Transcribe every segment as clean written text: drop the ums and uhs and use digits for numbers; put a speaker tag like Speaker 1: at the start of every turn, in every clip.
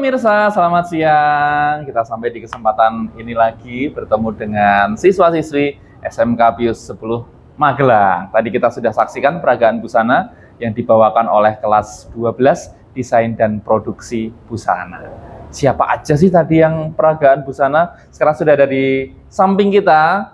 Speaker 1: pemirsa, selamat siang. Kita sampai di kesempatan ini lagi bertemu dengan siswa-siswi SMK Pius 10 Magelang. Tadi kita sudah saksikan peragaan busana yang dibawakan oleh kelas 12 Desain dan Produksi Busana. Siapa aja sih tadi yang peragaan busana? Sekarang sudah ada di samping kita.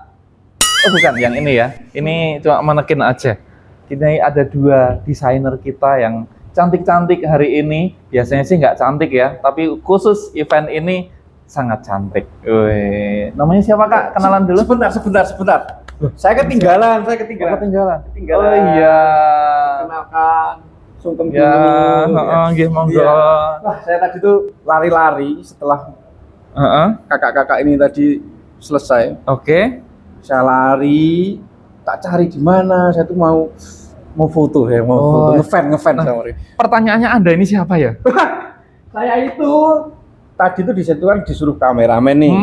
Speaker 1: Oh bukan, yang ini ya. Ini cuma manekin aja. Ini ada dua desainer kita yang cantik-cantik hari ini. Biasanya sih nggak cantik ya, tapi khusus event ini sangat cantik. Wih. Namanya siapa Kak? Kenalan dulu.
Speaker 2: Sebentar. Saya ketinggalan.
Speaker 1: Ketinggalan. Oh iya.
Speaker 2: Kenalkan, sungkem
Speaker 1: Ya,
Speaker 2: dulu.
Speaker 1: nggih monggo.
Speaker 2: Iya. Wah, saya tadi tuh lari-lari setelah kakak-kakak ini tadi selesai.
Speaker 1: Oke.
Speaker 2: Saya lari, tak cari di mana. Saya tuh mau foto ya,
Speaker 1: Oh.
Speaker 2: foto ngefans
Speaker 1: Nah.
Speaker 2: sama dia.
Speaker 1: Pertanyaannya Anda ini siapa ya?
Speaker 2: Saya itu tadi tuh disuruh kameramen nih.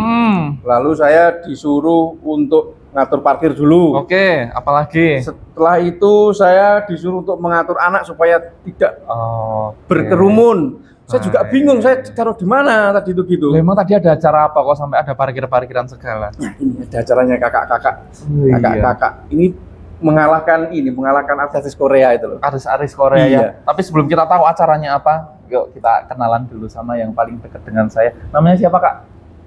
Speaker 2: Lalu saya disuruh untuk ngatur parkir dulu.
Speaker 1: Oke, apalagi?
Speaker 2: Setelah itu saya disuruh untuk mengatur anak supaya tidak
Speaker 1: Oh,
Speaker 2: berkerumun. Saya juga
Speaker 1: Baik.
Speaker 2: bingung, saya taruh di mana tadi itu gitu.
Speaker 1: Memang tadi ada acara apa kok sampai ada parkir-parkiran segala?
Speaker 2: Nah, ini ada acaranya kakak-kakak.
Speaker 1: Oh, iya.
Speaker 2: Kakak-kakak ini mengalahkan artis Korea itu loh.
Speaker 1: Artis Korea ya.
Speaker 2: Iya.
Speaker 1: Tapi sebelum kita tahu acaranya apa, yuk kita kenalan dulu sama yang paling dekat dengan saya. Namanya siapa Kak?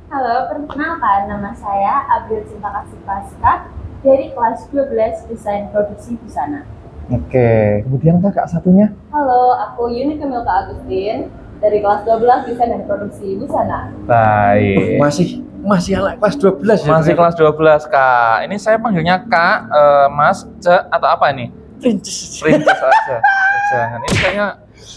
Speaker 3: Halo, perkenalkan nama saya Abil Cinta Kasih Pasca dari kelas 12 Desain Produksi Busana.
Speaker 1: Oke, kemudian kakak satunya?
Speaker 3: Halo, aku Yuni Kamilka Agustin dari kelas 12 Desain dan Produksi Busana.
Speaker 1: Baik.
Speaker 2: Masih anak kelas 12 ya.
Speaker 1: Masih kelas 12 Kak. Ini saya panggilnya Kak, Mas, Ce, atau apa ini?
Speaker 2: Princess.
Speaker 1: Princess aja. Jangan. Ini kayaknya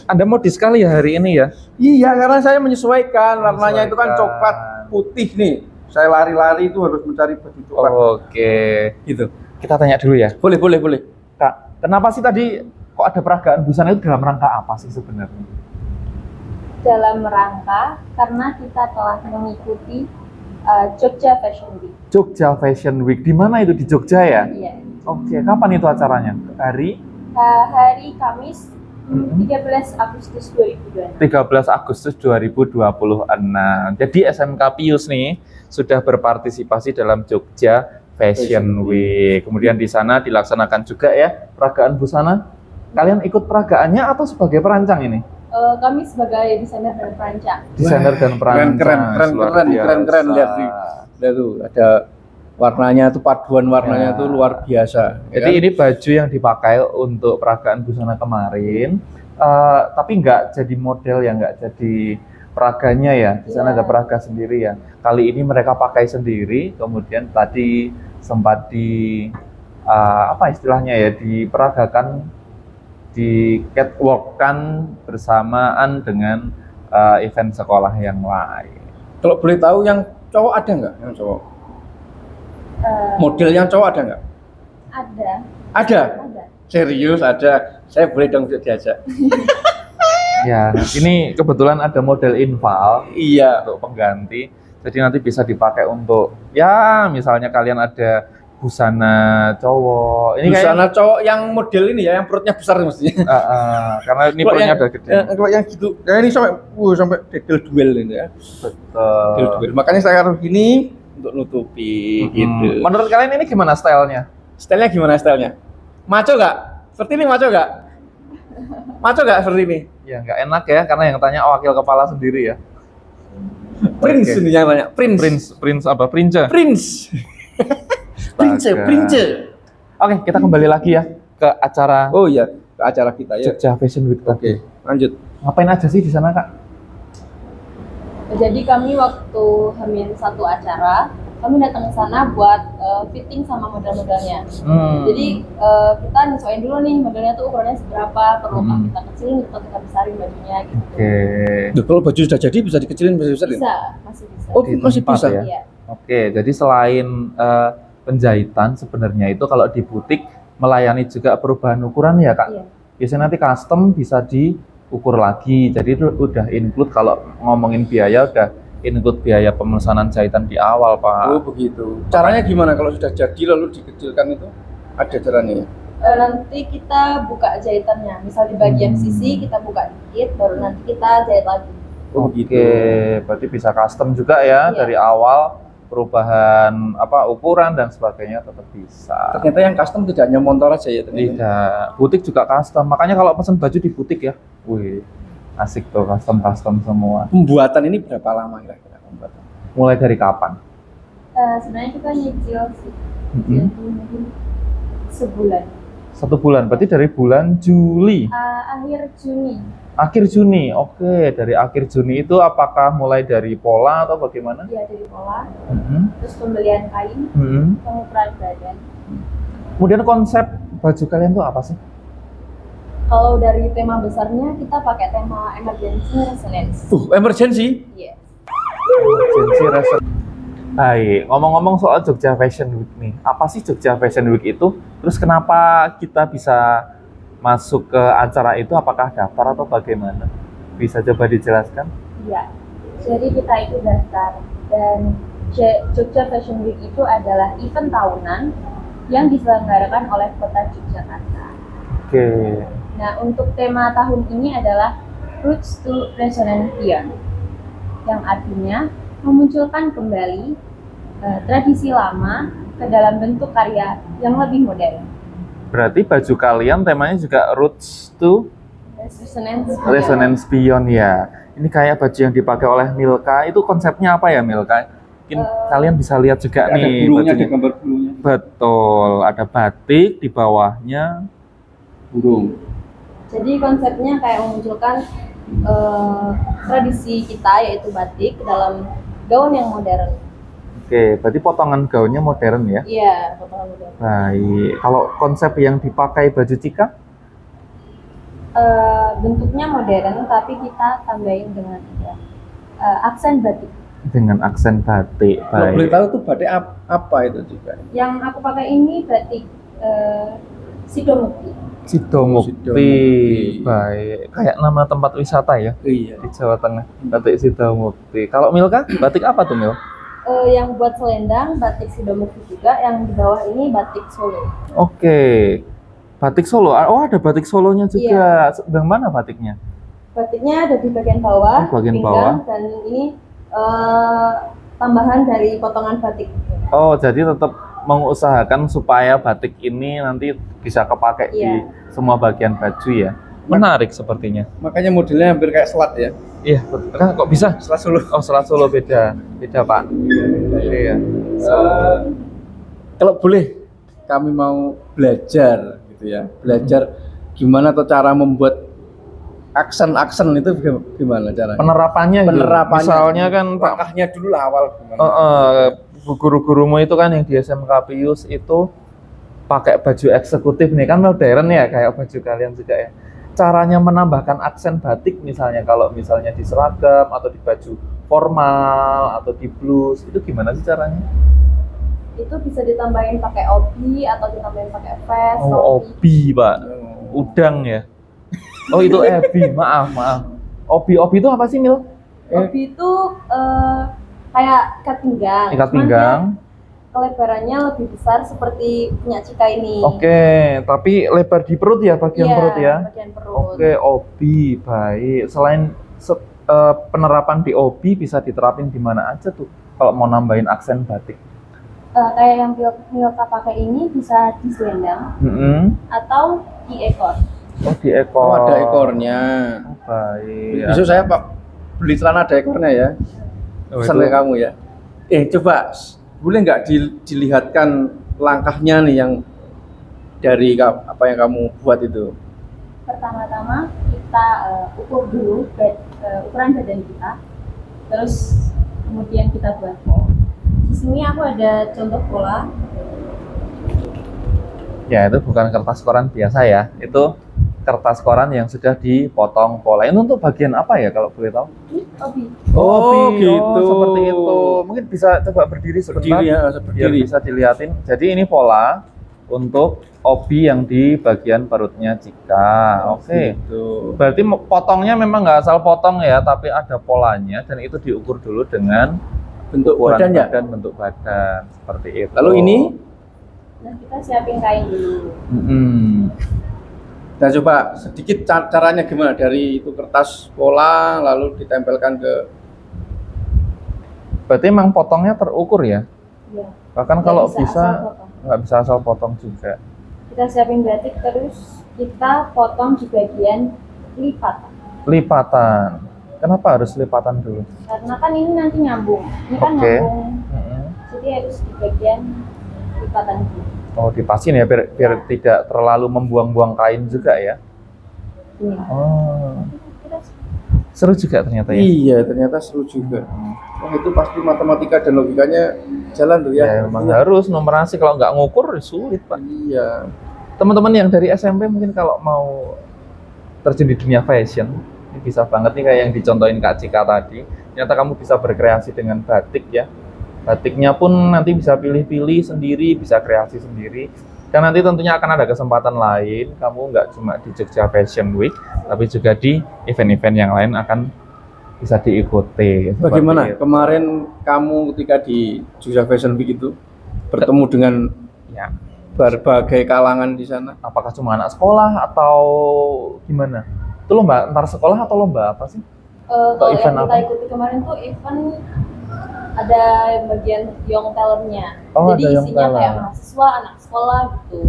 Speaker 1: Anda modis sekali ya hari ini ya?
Speaker 2: Iya, karena saya menyesuaikan. Warnanya itu kan
Speaker 1: Menyesuaikan.
Speaker 2: coklat putih nih. Saya lari-lari itu harus mencari baju coklat.
Speaker 1: Oke.
Speaker 2: Gitu.
Speaker 1: Kita tanya dulu ya.
Speaker 2: Boleh.
Speaker 1: Kak, kenapa sih tadi kok ada peragaan busana itu dalam rangka apa sih sebenarnya?
Speaker 3: Dalam rangka karena kita telah mengikuti Jogja Fashion Week.
Speaker 1: Jogja Fashion Week. Di mana itu, di Jogja ya?
Speaker 3: Iya.
Speaker 1: Oke, kapan itu acaranya? Hari
Speaker 3: Hari Kamis 13 Agustus 2026.
Speaker 1: 13 Agustus 2026. Jadi SMK Pius nih sudah berpartisipasi dalam Jogja Fashion Week. Kemudian di sana dilaksanakan juga ya peragaan busana. Kalian ikut peragaannya atau sebagai perancang ini?
Speaker 3: Kami sebagai desainer dan perancang.
Speaker 1: Desainer dan perancang.
Speaker 2: Keren. Lihat tuh, ada warnanya tuh, paduan warnanya tuh luar biasa.
Speaker 1: Jadi ini baju yang dipakai untuk peragaan busana kemarin, tapi nggak jadi model ya, nggak jadi peraganya ya. Di sana ada peraga sendiri ya. Kali ini mereka pakai sendiri, kemudian tadi sempat apa istilahnya ya, diperagakan, di catwalk-kan bersamaan dengan event sekolah yang lain.
Speaker 2: Kalau boleh tahu yang cowok ada nggak? Yang cowok. Model yang cowok ada nggak?
Speaker 3: Ada.
Speaker 2: Ada. Serius ada. Saya boleh dong diajak.
Speaker 1: Ya, ini kebetulan ada model inval
Speaker 2: Iya.
Speaker 1: untuk pengganti. Jadi nanti bisa dipakai untuk ya misalnya kalian ada busana cowok. Ini
Speaker 2: Busana cowok yang model ini ya, yang perutnya besar mestinya.
Speaker 1: karena ini
Speaker 2: Kalau
Speaker 1: perutnya
Speaker 2: yang-
Speaker 1: ada gede.
Speaker 2: Kalau yang gitu, ya ini sampai dedel duel ini ya. Dedel
Speaker 1: Betul.
Speaker 2: duel. Makanya saya taruh ini untuk nutupi gitu.
Speaker 1: Menurut kalian ini gimana stylenya?
Speaker 2: Stylenya gimana stylenya? Maco nggak? Seperti ini maco nggak? Maco nggak seperti ini?
Speaker 1: Ya nggak enak ya, karena yang tanya wakil kepala sendiri ya.
Speaker 2: Prince
Speaker 1: Oke.
Speaker 2: ini yang tanya.
Speaker 1: Prince apa? Prince.
Speaker 2: Prince.
Speaker 1: Oke, kita kembali lagi ya ke acara
Speaker 2: Oh iya, ke acara kita ya.
Speaker 1: Jogja Fashion Week tadi.
Speaker 2: Oke, lanjut.
Speaker 1: Ngapain aja sih di sana Kak?
Speaker 3: Jadi kami waktu Hamin satu acara, kami datang ke sana buat fitting sama model-modelnya. Jadi kita nyesuaiin dulu nih modelnya tuh ukurannya seberapa, perlukah kita kecilin atau kita besarin bajunya gitu.
Speaker 1: Oke.
Speaker 2: Duh, kalau baju sudah jadi bisa dikecilin, bisa dibesarin?
Speaker 3: Bisa, masih bisa.
Speaker 2: Oh,
Speaker 1: Di
Speaker 2: masih
Speaker 1: tempat
Speaker 2: bisa.
Speaker 1: ya?
Speaker 3: Iya.
Speaker 1: Oke, jadi selain penjahitan sebenarnya itu kalau di butik melayani juga perubahan ukuran ya Kak?
Speaker 3: Iya.
Speaker 1: Biasanya nanti custom bisa diukur lagi. Jadi itu udah include, kalau ngomongin biaya udah include biaya pemesanan jahitan di awal Pak.
Speaker 2: Oh begitu. Caranya gimana kalau sudah jadi lalu dikecilkan itu? Ada caranya ya?
Speaker 3: Nanti kita buka jahitannya, misal di bagian sisi kita buka dikit, baru nanti kita jahit lagi.
Speaker 2: Oh,
Speaker 1: Oke,
Speaker 2: gitu.
Speaker 1: berarti bisa custom juga ya
Speaker 3: Iya.
Speaker 1: dari awal, perubahan ukuran dan sebagainya tetap bisa.
Speaker 2: Ternyata yang custom tidak hanya motor aja ya ternyata.
Speaker 1: Tidak, butik juga custom. Makanya kalau pesan baju di butik ya, wih, asik tuh custom semua.
Speaker 2: Pembuatan ini berapa lama kira-kira pembuatan?
Speaker 1: Mulai dari kapan?
Speaker 3: Sebenarnya kita nyicil sih,
Speaker 1: Mhm.
Speaker 3: jadi mungkin sebulan.
Speaker 1: 1 bulan, berarti dari bulan Juli,
Speaker 3: Akhir Juni.
Speaker 1: akhir Juni. Oke, dari akhir Juni itu apakah mulai dari pola atau bagaimana?
Speaker 3: Ya dari pola,
Speaker 1: Mhm.
Speaker 3: terus pembelian kain,
Speaker 1: Mhm.
Speaker 3: pengukuran badan.
Speaker 1: Kemudian konsep baju kalian tuh apa sih?
Speaker 3: Kalau dari tema besarnya kita pakai tema emergency resonance.
Speaker 2: Emergency?
Speaker 3: Iya.
Speaker 1: Emergency resonance. Baik, ngomong-ngomong soal Jogja Fashion Week nih, apa sih Jogja Fashion Week itu? Terus kenapa kita bisa masuk ke acara itu? Apakah daftar atau bagaimana? Bisa coba dijelaskan?
Speaker 3: Iya. Jadi kita itu daftar dan Jogja Fashion Week itu adalah event tahunan yang diselenggarakan oleh Kota Yogyakarta.
Speaker 1: Oke,
Speaker 3: Nah, untuk tema tahun ini adalah Roots to Resonance Beyond, yang artinya memunculkan kembali tradisi lama ke dalam bentuk karya yang lebih modern.
Speaker 1: berarti baju kalian temanya juga Roots to Resonance Beyond ya. Ini kayak baju yang dipakai oleh Milka, itu konsepnya apa ya Milka? Mungkin kalian bisa lihat juga
Speaker 2: Ada
Speaker 1: nih
Speaker 2: burungnya,
Speaker 1: bajunya.
Speaker 2: ada gambar burungnya.
Speaker 1: Betul, ada batik di bawahnya.
Speaker 2: Burung.
Speaker 3: Jadi konsepnya kayak memunculkan tradisi kita yaitu batik ke dalam gaun yang modern.
Speaker 1: Oke, berarti potongan gaunnya modern ya.
Speaker 3: Iya, potongan modern.
Speaker 1: Baik, kalau konsep yang dipakai baju Cika?
Speaker 3: Bentuknya modern tapi kita tambahin dengan aksen batik.
Speaker 1: Dengan aksen batik.
Speaker 2: Kalau boleh
Speaker 1: Baik.
Speaker 2: tahu tuh batik apa itu juga?
Speaker 3: Yang aku pakai ini batik Sidomukti.
Speaker 1: Sidomukti.
Speaker 2: Sidomukti.
Speaker 1: Baik. Kayak nama tempat wisata ya
Speaker 2: Iya.
Speaker 1: di Jawa Tengah. Batik Sidomukti. Kalau Milka, batik apa tuh Mil?
Speaker 3: Yang buat selendang batik Sidomukti juga, yang di bawah ini batik Solo.
Speaker 1: Oke. Batik Solo. Oh, ada batik Solonya juga. Yang mana batiknya?
Speaker 3: Batiknya ada di bagian bawah,
Speaker 1: Oh, bagian
Speaker 3: pinggang,
Speaker 1: bawah.
Speaker 3: dan ini tambahan dari potongan batik.
Speaker 1: Oh, jadi tetap mengusahakan supaya batik ini nanti bisa kepakai di
Speaker 3: Iya.
Speaker 1: semua bagian baju ya. Menarik sepertinya.
Speaker 2: Makanya modelnya hampir kayak selat ya.
Speaker 1: Iya, betul. Nah, kok bisa?
Speaker 2: Selat Solo.
Speaker 1: Oh, Selat Solo beda. Beda, Pak. Iya.
Speaker 2: Kalau boleh kami mau belajar gitu ya. Belajar gimana tuh cara membuat aksen-aksen itu gimana caranya?
Speaker 1: Penerapannya gitu.
Speaker 2: Penerapannya.
Speaker 1: Misalnya kan Pak,
Speaker 2: Langkahnya dulu lah awal gimana?
Speaker 1: guru-gurumu itu kan yang di SMK Pius itu pakai baju eksekutif nih, kan modern ya kayak baju kalian juga ya. Caranya menambahkan aksen batik misalnya kalau misalnya di seragam atau di baju formal atau di blus, itu gimana sih caranya?
Speaker 3: Itu bisa ditambahin pakai obi atau ditambahin pakai vest,
Speaker 1: Oh,
Speaker 3: topi.
Speaker 1: obi, Pak. Udang ya. Oh, itu ebi, maaf. Obi itu apa sih, Mil?
Speaker 3: Obi itu kayak ikat pinggang.
Speaker 1: Ikat
Speaker 3: Cuman
Speaker 1: pinggang.
Speaker 3: dia kelebarannya lebih besar seperti punya Cika ini.
Speaker 1: Oke, tapi lebar di perut ya, bagian
Speaker 3: Iya,
Speaker 1: perut ya.
Speaker 3: bagian perut.
Speaker 1: Oke, obi, baik. Selain penerapan di obi bisa diterapin di mana aja tuh kalau mau nambahin aksen batik?
Speaker 3: Kayak yang Milka pakai ini bisa di selendang atau di ekor.
Speaker 1: Oh, di ekor.
Speaker 2: Oh, ada ekornya.
Speaker 1: Oh, baik.
Speaker 2: Besok saya Pak beli celana ada ekornya ya.
Speaker 1: Oh,
Speaker 2: Pesan
Speaker 1: itu-
Speaker 2: ke kamu ya. Coba boleh nggak dilihatkan langkahnya nih yang dari apa yang kamu buat itu?
Speaker 3: Pertama-tama kita ukur dulu ukuran badan kita, terus kemudian kita buat pola. Di sini aku ada contoh pola.
Speaker 1: Ya, itu bukan kertas koran biasa ya. Itu kertas koran yang sudah dipotong pola. Ini untuk bagian apa ya kalau boleh tahu?
Speaker 3: Obi.
Speaker 2: Oh,
Speaker 1: Obi.
Speaker 2: gitu.
Speaker 1: Seperti itu. Mungkin bisa coba berdiri sebentar.
Speaker 2: Berdiri ya,
Speaker 1: Biar
Speaker 2: berdiri.
Speaker 1: bisa dilihatin. Jadi ini pola untuk obi yang di bagian perutnya Cika. Oke.
Speaker 2: Gitu.
Speaker 1: Berarti potongnya memang nggak asal potong ya, tapi ada polanya dan itu diukur dulu dengan
Speaker 2: Bentuk
Speaker 1: ukuran
Speaker 2: badan ya.
Speaker 1: badan, bentuk badan seperti itu.
Speaker 2: Lalu ini
Speaker 3: Nah, kita siapin kain dulu.
Speaker 1: Mm-mm.
Speaker 2: Nah coba sedikit caranya gimana dari itu kertas pola lalu ditempelkan ke.
Speaker 1: Berarti emang potongnya terukur ya?
Speaker 3: Iya.
Speaker 1: Bahkan
Speaker 3: Nggak
Speaker 1: kalau
Speaker 3: bisa
Speaker 1: bisa
Speaker 3: asal potong.
Speaker 1: nggak bisa asal potong juga.
Speaker 3: Kita siapin batik terus kita potong di bagian lipatan.
Speaker 1: Lipatan. Kenapa harus lipatan dulu?
Speaker 3: Karena kan ini nanti nyambung. Ini kan
Speaker 1: Oke.
Speaker 3: nyambung. Jadi harus di bagian lipatan dulu.
Speaker 1: Oh, dipasin ya biar tidak terlalu membuang-buang kain juga ya.
Speaker 3: Ini.
Speaker 1: Oh. Seru juga ternyata ya.
Speaker 2: Iya ternyata seru juga. Wah itu pasti matematika dan logikanya jalan tuh ya.
Speaker 1: Ya, memang harus numerasi, kalau nggak ngukur sulit Pak.
Speaker 2: Iya.
Speaker 1: Teman-teman yang dari SMP mungkin kalau mau terjun di dunia fashion, ini bisa banget nih kayak yang dicontohin Kak Cika tadi. Ternyata kamu bisa berkreasi dengan batik ya. Batiknya pun nanti bisa pilih-pilih sendiri, bisa kreasi sendiri. Dan nanti tentunya akan ada kesempatan lain, kamu nggak cuma di Jogja Fashion Week, tapi juga di event-event yang lain akan bisa diikuti.
Speaker 2: Bagaimana
Speaker 1: Seperti itu.
Speaker 2: kemarin kamu ketika di Jogja Fashion Week itu bertemu dengan
Speaker 1: Ya.
Speaker 2: berbagai kalangan di sana?
Speaker 1: Apakah cuma anak sekolah atau gimana? Itu lomba antar sekolah atau lomba apa sih?
Speaker 3: Kalau
Speaker 1: event
Speaker 3: yang kita
Speaker 1: apa?
Speaker 3: ikuti kemarin tuh event ada bagian young talent-nya.
Speaker 1: Oh,
Speaker 3: Jadi
Speaker 1: ada young
Speaker 3: isinya kayak
Speaker 1: talent.
Speaker 3: mahasiswa, anak sekolah gitu.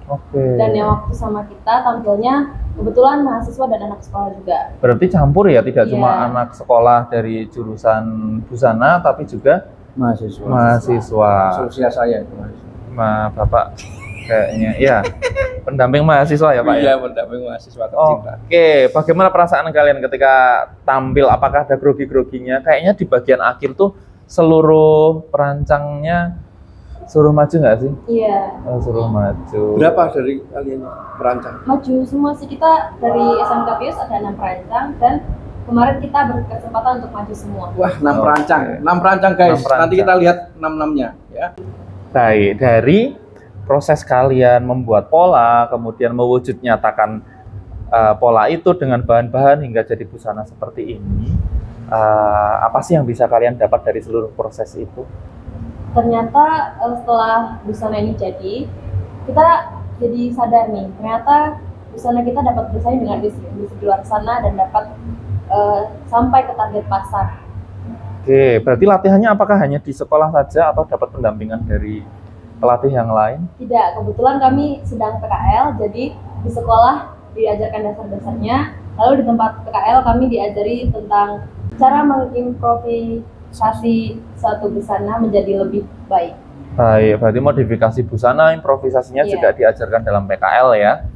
Speaker 1: Oke.
Speaker 3: Dan yang waktu sama kita tampilnya kebetulan mahasiswa dan anak sekolah juga.
Speaker 1: Berarti campur ya, tidak
Speaker 3: Iya.
Speaker 1: cuma anak sekolah dari jurusan busana, tapi juga
Speaker 2: Mahasiswa.
Speaker 1: mahasiswa.
Speaker 2: Sosial saya itu.
Speaker 1: Bapak kayaknya, ya pendamping mahasiswa ya Pak ya.
Speaker 2: Iya mendampingi mahasiswa tercinta.
Speaker 1: Oke, bagaimana perasaan kalian ketika tampil? Apakah ada grogi-groginya? Kayaknya di bagian akhir tuh seluruh perancangnya suruh maju nggak sih?
Speaker 3: Iya.
Speaker 1: Oh, suruh maju.
Speaker 2: Berapa dari kalian merancang?
Speaker 3: Maju semua sih, kita dari SMK Pius ada 6 perancang dan kemarin kita berkesempatan untuk maju semua.
Speaker 2: Wah, 6
Speaker 1: Oke.
Speaker 2: perancang. 6 perancang guys.
Speaker 1: 6 perancang.
Speaker 2: Nanti kita lihat 6-6-nya ya.
Speaker 1: Baik, dari proses kalian membuat pola, kemudian mewujud nyatakan pola itu dengan bahan-bahan hingga jadi busana seperti ini, apa sih yang bisa kalian dapat dari seluruh proses itu?
Speaker 3: Ternyata setelah busana ini jadi, kita jadi sadar nih, ternyata busana kita dapat bersaing dengan distribusi di luar sana dan dapat sampai ke target pasar.
Speaker 1: Oke, berarti latihannya apakah hanya di sekolah saja atau dapat pendampingan dari pelatih yang lain?
Speaker 3: Tidak, kebetulan kami sedang PKL, jadi di sekolah diajarkan dasar-dasarnya, lalu di tempat PKL kami diajari tentang cara mengimprovisasi suatu busana menjadi lebih baik.
Speaker 1: Baik, berarti modifikasi busana, improvisasinya
Speaker 3: Iya.
Speaker 1: juga diajarkan dalam PKL ya.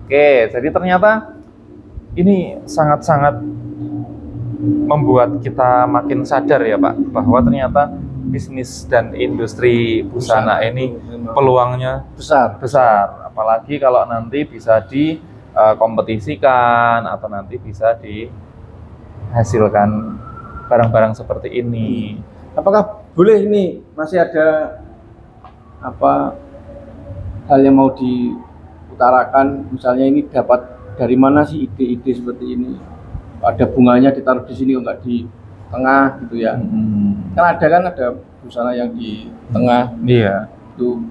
Speaker 1: Oke, jadi ternyata ini sangat-sangat membuat kita makin sadar ya Pak, bahwa ternyata bisnis dan industri busana ini peluangnya
Speaker 2: besar.
Speaker 1: besar. Apalagi kalau nanti bisa dikompetisikan atau nanti bisa dihasilkan barang-barang seperti ini.
Speaker 2: Apakah boleh ini masih ada apa hal yang mau diutarakan? Misalnya ini dapat dari mana sih ide-ide seperti ini? Ada bunganya ditaruh di sini, enggak di tengah gitu ya? Kan ada busana yang di tengah
Speaker 1: Iya.
Speaker 2: itu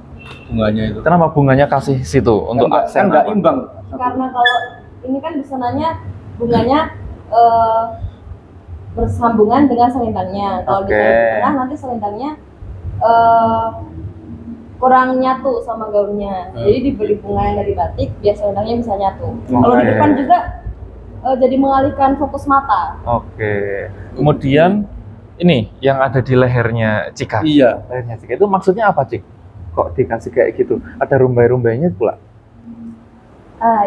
Speaker 2: bunganya itu.
Speaker 1: Kenapa bunganya kasih situ untuk
Speaker 2: Kan
Speaker 1: aksen
Speaker 2: enggak
Speaker 1: apa?
Speaker 2: imbang.
Speaker 3: Karena kalau ini kan busananya bunganya bersambungan dengan selendangnya. Kalau
Speaker 1: Oke.
Speaker 3: ditaruh di tengah nanti selendangnya kurang nyatu sama gaunnya. Jadi dibeli bunga yang dari batik biar selendangnya bisa nyatu. Kalau di
Speaker 1: Oke.
Speaker 3: depan juga jadi mengalihkan fokus mata.
Speaker 1: Oke. Kemudian ini yang ada di lehernya Cika.
Speaker 2: Iya.
Speaker 1: Lehernya Cika itu maksudnya apa, Cik? Kok dikasih kayak gitu? Ada rumbai-rumbainya pula?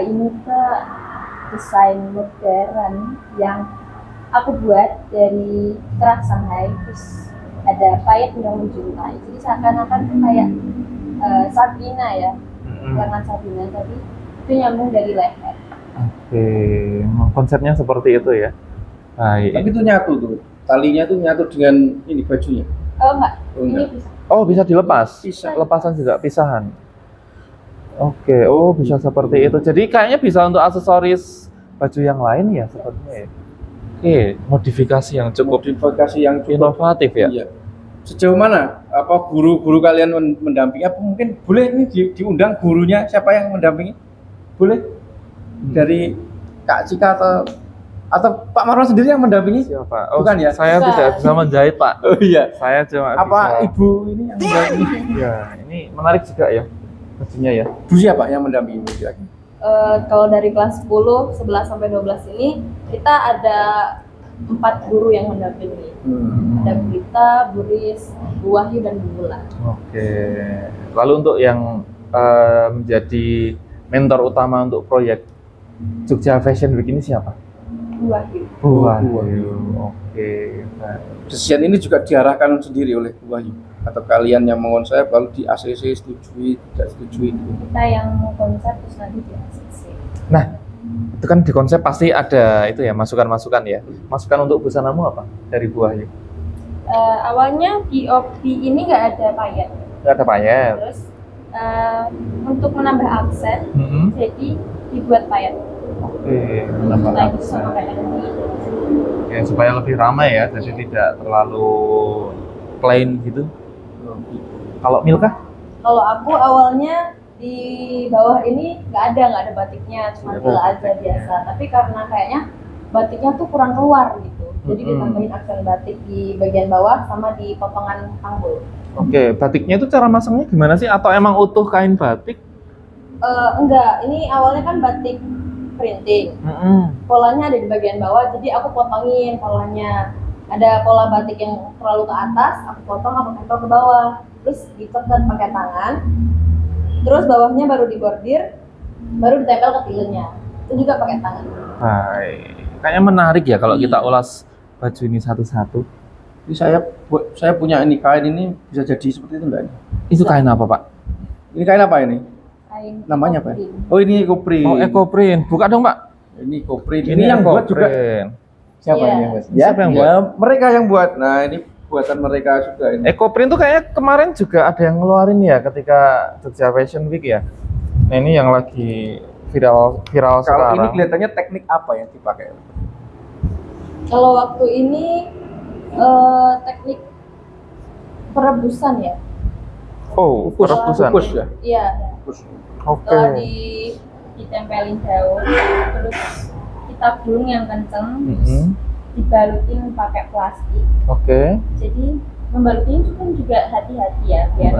Speaker 3: Ini tuh desain modern yang aku buat dari kerak Shanghai, terus ada payet yang menjuntai. Jadi seakan-akan tuh kayak Sabina ya, lengan Sabina tadi itu nyambung dari leher.
Speaker 1: Oke, memang konsepnya seperti itu ya.
Speaker 2: Tapi
Speaker 1: Baik.
Speaker 2: itu nyatu tuh. Talinya tuh nyatu dengan ini bajunya.
Speaker 3: Oh enggak,
Speaker 2: Oh,
Speaker 3: ini
Speaker 2: enggak.
Speaker 3: bisa.
Speaker 1: Oh, bisa dilepas?
Speaker 2: Bisa.
Speaker 1: Lepasan juga, pisahan. Oke, oh bisa seperti itu. Jadi kayaknya bisa untuk aksesoris baju yang lain ya sepertinya ya. Oke, modifikasi yang cukup
Speaker 2: Modifikasi yang cukup
Speaker 1: inovatif ya.
Speaker 2: Iya. Sejauh mana apa guru-guru kalian mendampingi? Apa mungkin boleh ini diundang gurunya siapa yang mendampingi? Boleh? dari Kak Cika atau Pak Marwan sendiri yang mendampingi?
Speaker 1: Siapa? Oh,
Speaker 2: Bukan ya?
Speaker 1: Saya
Speaker 3: Bukan.
Speaker 1: tidak bisa menjahit, Pak.
Speaker 2: Oh iya.
Speaker 1: Saya cuma
Speaker 2: Apa
Speaker 1: bisa.
Speaker 2: ibu ini yang mendampingi?
Speaker 1: Ya, ini menarik juga ya. Bajunya ya.
Speaker 2: Bu siapa yang mendampingi ibu kira-kira?
Speaker 3: Kalau dari kelas 10, 11 sampai 12 ini kita ada 4 guru yang mendampingi. Ada Bu Rita, Bu Riz, Bu Wahyu, dan Bu Wulan.
Speaker 1: Oke. Lalu untuk yang menjadi mentor utama untuk proyek Jogja Fashion Week ini siapa?
Speaker 3: Bu Wahyu.
Speaker 1: Bu
Speaker 2: Wahyu.
Speaker 1: Wahyu. Oke. Nah,
Speaker 2: Desain ini juga diarahkan sendiri oleh Bu Wahyu atau kalian yang mengonsep lalu di ACC setujui tidak setujui itu.
Speaker 3: Kita yang konsep terus nanti di ACC.
Speaker 1: Nah, itu kan di konsep pasti ada itu ya masukan-masukan ya. Masukan untuk busanamu apa dari Bu Wahyu?
Speaker 3: Awalnya POP ini nggak ada payet.
Speaker 1: Nggak ada payet.
Speaker 3: Terus untuk menambah aksen, jadi dibuat payet.
Speaker 1: Oke.
Speaker 3: Kita itu sama kayak ini.
Speaker 1: Ya, supaya lebih ramai ya, jadi tidak terlalu plain gitu. Kalau Milka?
Speaker 3: Kalau aku awalnya di bawah ini nggak ada batiknya, cuma
Speaker 1: Nggak ada
Speaker 3: tila aja
Speaker 1: batiknya.
Speaker 3: biasa. Tapi karena kayaknya batiknya tuh kurang keluar gitu, jadi
Speaker 1: Mm-mm.
Speaker 3: ditambahin aksen batik di bagian bawah sama di potongan panggul.
Speaker 1: Oke, batiknya itu cara masangnya gimana sih? Atau emang utuh kain batik?
Speaker 3: Enggak, ini awalnya kan batik printing. Polanya ada di bagian bawah, jadi aku potongin polanya. Ada pola batik yang terlalu ke atas, aku potong, aku tempel ke bawah. Terus ditekan pakai tangan. Terus bawahnya baru dibordir, baru ditempel ke tilenya. Itu juga pakai tangan.
Speaker 1: Hai, kayaknya menarik ya kalau kita ulas baju ini satu-satu.
Speaker 2: Jadi saya punya ini kain ini bisa jadi seperti itu enggak?
Speaker 1: Itu kain apa, Pak?
Speaker 2: Ini kain apa ini?
Speaker 3: Kain
Speaker 2: Namanya apa?
Speaker 3: print.
Speaker 2: Oh ini ekoprint.
Speaker 1: Oh, ekoprint. Buka dong, Pak.
Speaker 2: Ini ekoprint. Ini yang buat juga siapa
Speaker 3: Iya.
Speaker 2: ini yang buat?
Speaker 1: Siapa yang
Speaker 2: Ya, mereka yang buat. Nah ini buatan mereka juga ini.
Speaker 1: Ekoprint tuh kayaknya kemarin juga ada yang ngeluarin ya ketika Jogja Fashion Week ya. Nah, ini yang lagi viral
Speaker 2: Kalau
Speaker 1: sekarang.
Speaker 2: ini kelihatannya teknik apa yang dipakai?
Speaker 3: Kalau waktu ini teknik perebusan ya.
Speaker 1: Oh, perebusan.
Speaker 2: Kukus ya.
Speaker 3: Iya.
Speaker 2: Kukus.
Speaker 1: Oke.
Speaker 3: Setelah ditempelin daun, terus kita gulung yang kenceng,
Speaker 1: Mhm.
Speaker 3: dibalutin pakai plastik.
Speaker 1: Oke.
Speaker 3: Jadi membalutnya juga hati-hati ya, biar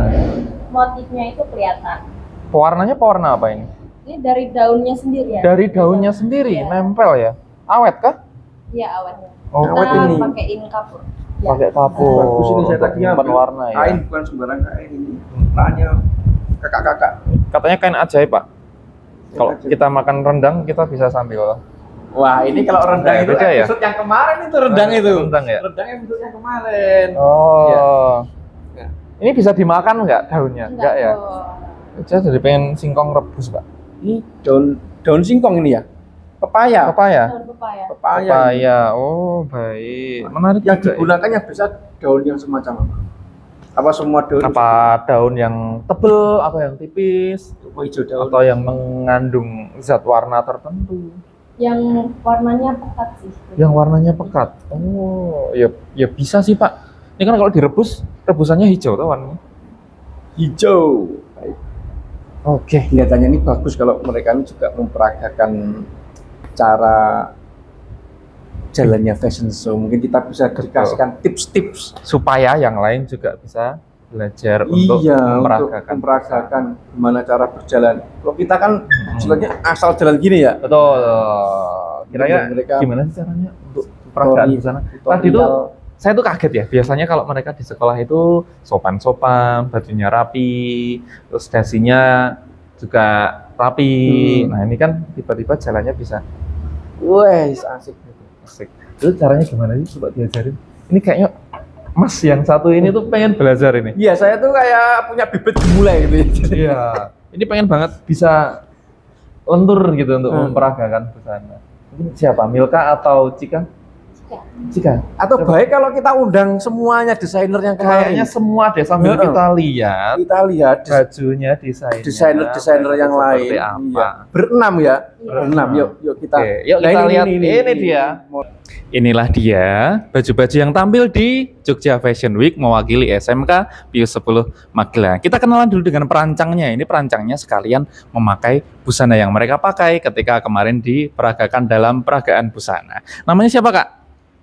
Speaker 3: motifnya itu kelihatan.
Speaker 1: Warnanya warna apa ini?
Speaker 3: Ini dari daunnya sendiri ya.
Speaker 1: Dari daunnya sendiri,
Speaker 3: Iya.
Speaker 1: nempel ya. Awet kah?
Speaker 3: Iya, awetnya.
Speaker 1: Oh,
Speaker 3: Kita
Speaker 2: awet ini.
Speaker 3: pakein kapur. Ya.
Speaker 1: pakai kapur.
Speaker 2: Bagus ini saya
Speaker 1: untuk
Speaker 2: tadi
Speaker 1: menyimpan
Speaker 2: ambil
Speaker 1: warna ya.
Speaker 2: kain bukan sembarang kain ini. Tanya kakak-kakak.
Speaker 1: Katanya kain ajaib, Pak. Kalau
Speaker 2: ajaib.
Speaker 1: kita makan rendang, kita bisa sambil.
Speaker 2: Wah ini kalau rendang
Speaker 1: Nah,
Speaker 2: itu
Speaker 1: beda ya?
Speaker 2: episode yang kemarin itu rendang itu.
Speaker 1: Rendang ya?
Speaker 2: Rendang episode yang kemarin.
Speaker 1: Oh.
Speaker 2: Ya.
Speaker 1: Ini bisa dimakan nggak daunnya? Enggak ya?
Speaker 3: kok.
Speaker 1: Saya jadi pengen singkong rebus, Pak.
Speaker 2: Ini daun singkong ini ya. Pepaya.
Speaker 1: Pepaya?
Speaker 3: Daun pepaya.
Speaker 2: Pepaya.
Speaker 1: Pepaya. Oh, baik. Menarik
Speaker 2: Yang
Speaker 1: juga ya.
Speaker 2: digunakan yang bisa daun yang semacam apa? Apa semua daun?
Speaker 1: Apa daun yang tebel atau yang tipis
Speaker 2: Oh, hijau daun.
Speaker 1: atau yang mengandung zat warna tertentu?
Speaker 3: Yang warnanya pekat sih.
Speaker 1: Yang warnanya pekat. Oh, ya bisa sih, Pak. Ini kan kalau direbus, rebusannya hijau tuh warnanya.
Speaker 2: Hijau. Baik.
Speaker 1: Oke.
Speaker 2: Kelihatannya ini bagus kalau mereka ini juga memperagakan cara jalannya fashion show. Mungkin kita bisa dikasihkan tips-tips.
Speaker 1: Supaya yang lain juga bisa belajar untuk
Speaker 2: Iya, untuk
Speaker 1: memperagakan.
Speaker 2: memperagakan gimana cara berjalan. Kalau kita kan jalannya asal jalan gini ya.
Speaker 1: Betul. Kira-kira
Speaker 2: Mereka
Speaker 1: gimana sih caranya untuk peragaan di sana? Tadi tuh saya tuh kaget ya. Biasanya kalau mereka di sekolah itu sopan-sopan, bajunya rapi, terus dasinya juga rapi. Nah ini kan tiba-tiba jalannya bisa
Speaker 2: wes asik.
Speaker 1: asik. Itu caranya gimana sih? Coba diajarin. Ini kayaknya Mas yang satu ini tuh pengen belajar ini.
Speaker 2: Iya, saya tuh kayak punya bibit gemulai gitu.
Speaker 1: Iya. Ini pengen banget bisa lentur gitu untuk
Speaker 2: Hmm.
Speaker 1: memperagakan busana. Mungkin siapa? Milka atau Cika? Cika.
Speaker 2: Atau baik kalau kita undang semuanya desainer yang
Speaker 1: Kayaknya
Speaker 2: kemarin.
Speaker 1: semua deh sambil
Speaker 2: Heeh.
Speaker 1: kita lihat
Speaker 2: Kita lihat
Speaker 1: bajunya
Speaker 2: desainer-desainer yang lain.
Speaker 1: seperti apa.
Speaker 2: Iya. Berenam ya. Berenam. Yuk kita.
Speaker 1: Oke, yuk
Speaker 2: Nah,
Speaker 1: kita lihat. Ini dia.
Speaker 2: Mau-
Speaker 1: Inilah dia baju-baju yang tampil di Jogja Fashion Week mewakili SMK Pius 10 Magelang. Kita kenalan dulu dengan perancangnya. Ini perancangnya sekalian memakai busana yang mereka pakai ketika kemarin diperagakan dalam peragaan busana. Namanya siapa, Kak?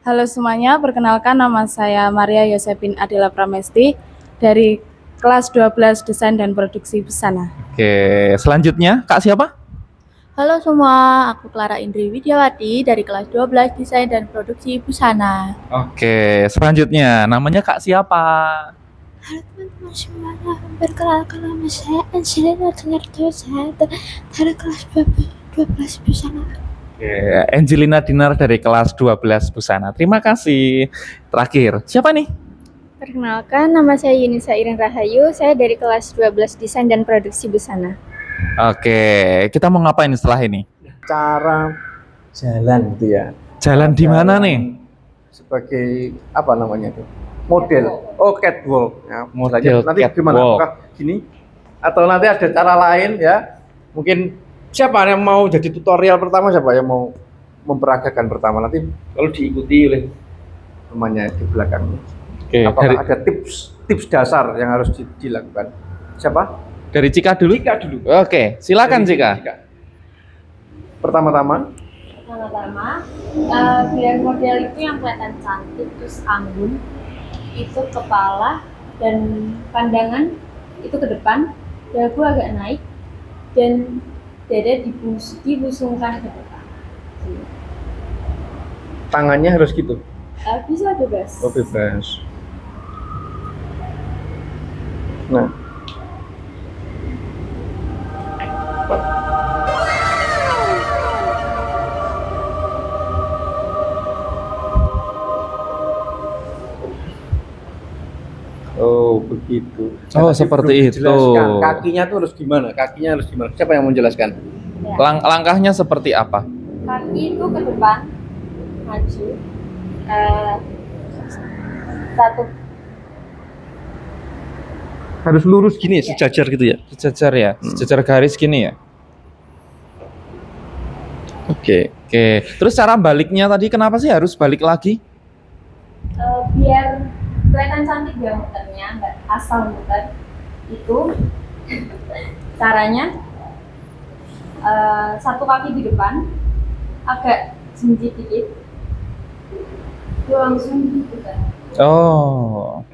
Speaker 4: Halo semuanya, perkenalkan nama saya Maria Yosepin Adela Pramesti dari kelas 12 Desain dan Produksi Busana.
Speaker 1: Oke, selanjutnya Kak siapa?
Speaker 5: Halo semua, aku Clara Indri Widiawati dari kelas 12 Desain dan Produksi Busana.
Speaker 1: Oke, selanjutnya namanya Kak siapa?
Speaker 5: Halo teman-teman semuanya, perkenalkan nama saya Angelina Dinardosa dari kelas 12 Busana.
Speaker 1: Oke, Angelina Dinar dari kelas 12 Busana. Terima kasih. Terakhir, siapa nih?
Speaker 6: Perkenalkan, nama saya Yunisa Irin Rahayu, saya dari kelas 12 Desain dan Produksi Busana.
Speaker 1: Oke, kita mau ngapain setelah ini?
Speaker 2: Cara jalan gitu ya.
Speaker 1: Jalan di mana nih?
Speaker 2: Sebagai apa namanya itu? Model. Oh, catwalk. Ya,
Speaker 1: Model
Speaker 2: nanti
Speaker 1: catwalk.
Speaker 2: gimana? Apakah gini? Atau nanti ada cara lain ya? Mungkin siapa yang mau jadi tutorial pertama, siapa yang mau memperagakan pertama, nanti kalau diikuti oleh temannya di belakang.
Speaker 1: Oke,
Speaker 2: Apakah ada tips dasar yang harus dilakukan? Siapa?
Speaker 1: dari Cika dulu.
Speaker 2: Cika dulu.
Speaker 1: Oke, silakan
Speaker 2: Dari
Speaker 1: Cika.
Speaker 2: Pertama-tama,
Speaker 3: Pertama, biar model itu yang kelihatan cantik terus anggun, itu kepala dan pandangan itu ke depan, dagu agak naik dan dada dibusungkan ke depan.
Speaker 2: tangannya harus gitu.
Speaker 3: Bisa bebas.
Speaker 2: Oh, bebas. Nah, oh begitu.
Speaker 1: Oh,
Speaker 2: Tadi
Speaker 1: seperti
Speaker 2: belum
Speaker 1: itu.
Speaker 2: dijelaskan. Kakinya tuh harus gimana? Kakinya harus gimana? Siapa yang menjelaskan?
Speaker 1: Langkahnya seperti apa?
Speaker 3: Kaki itu ke depan, maju. Satu.
Speaker 2: Harus lurus gini ya, sejajar gitu ya.
Speaker 1: Sejajar ya, sejajar garis gini ya.
Speaker 2: Oke.
Speaker 1: Oke, terus cara baliknya tadi kenapa sih harus balik lagi?
Speaker 3: Biar kelihatan cantik dia muternya, nggak asal muter. Itu caranya satu kaki di depan, agak jinjit dikit, itu langsung gitu kan.
Speaker 1: Oh,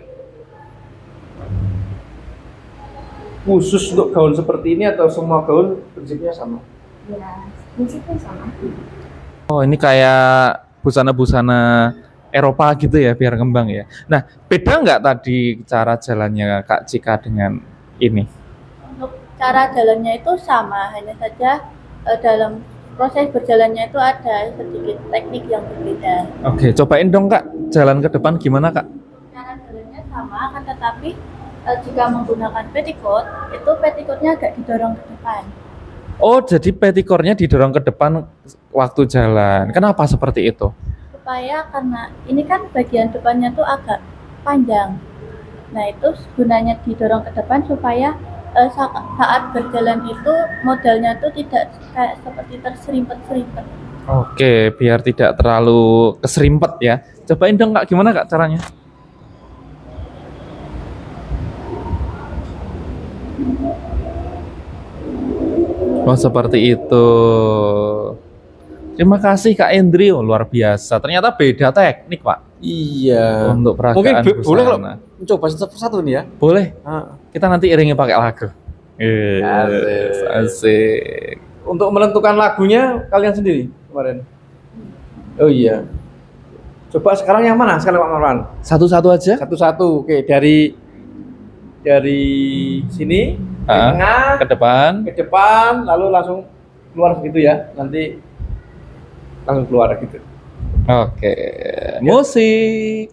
Speaker 2: Khusus untuk gaun seperti ini atau semua gaun prinsipnya sama?
Speaker 3: Ya, prinsipnya sama.
Speaker 1: oh ini kayak busana-busana Eropa gitu ya, biar ngembang ya. Nah, beda nggak tadi cara jalannya Kak Cika dengan ini?
Speaker 5: Untuk cara jalannya itu sama, hanya saja dalam proses berjalannya itu ada sedikit teknik yang berbeda.
Speaker 1: Oke, cobain dong Kak, jalan ke depan gimana Kak?
Speaker 5: Cara jalannya sama, akan tetapi jika menggunakan petticoat, itu petticoatnya agak didorong ke depan.
Speaker 1: Oh, jadi petikornya didorong ke depan waktu jalan. Kenapa seperti itu?
Speaker 5: Supaya karena ini kan bagian depannya tuh agak panjang. Nah itu gunanya didorong ke depan supaya saat berjalan itu modelnya tuh tidak kayak seperti terserimpet-serimpet.
Speaker 1: Oke, biar tidak terlalu keserimpet ya. Cobain dong Kak, gimana Kak caranya? Oh, seperti itu. Terima kasih Kak Endri, oh, luar biasa. Ternyata beda teknik Pak
Speaker 2: Iya.
Speaker 1: untuk
Speaker 2: Mungkin
Speaker 1: peragaan busana.
Speaker 2: boleh kalau mencoba satu-satu nih ya.
Speaker 1: Boleh.
Speaker 2: Ah.
Speaker 1: Kita nanti iringi pakai lagu.
Speaker 2: Asik.
Speaker 1: Asik.
Speaker 2: Untuk menentukan lagunya kalian sendiri kemarin. Oh iya. Coba sekarang yang mana? Sekarang Pak Marwan.
Speaker 1: Satu-satu aja.
Speaker 2: Satu-satu. Oke, dari sini ke
Speaker 1: Ah,
Speaker 2: tengah,
Speaker 1: ke depan.
Speaker 2: ke depan, lalu langsung keluar begitu ya. Nanti langsung keluar gitu.
Speaker 1: Oke. Musik.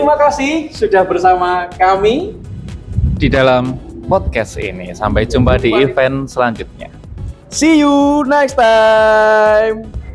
Speaker 2: terima kasih sudah bersama kami
Speaker 1: di dalam podcast ini. Sampai jumpa di event selanjutnya.
Speaker 2: See you next time.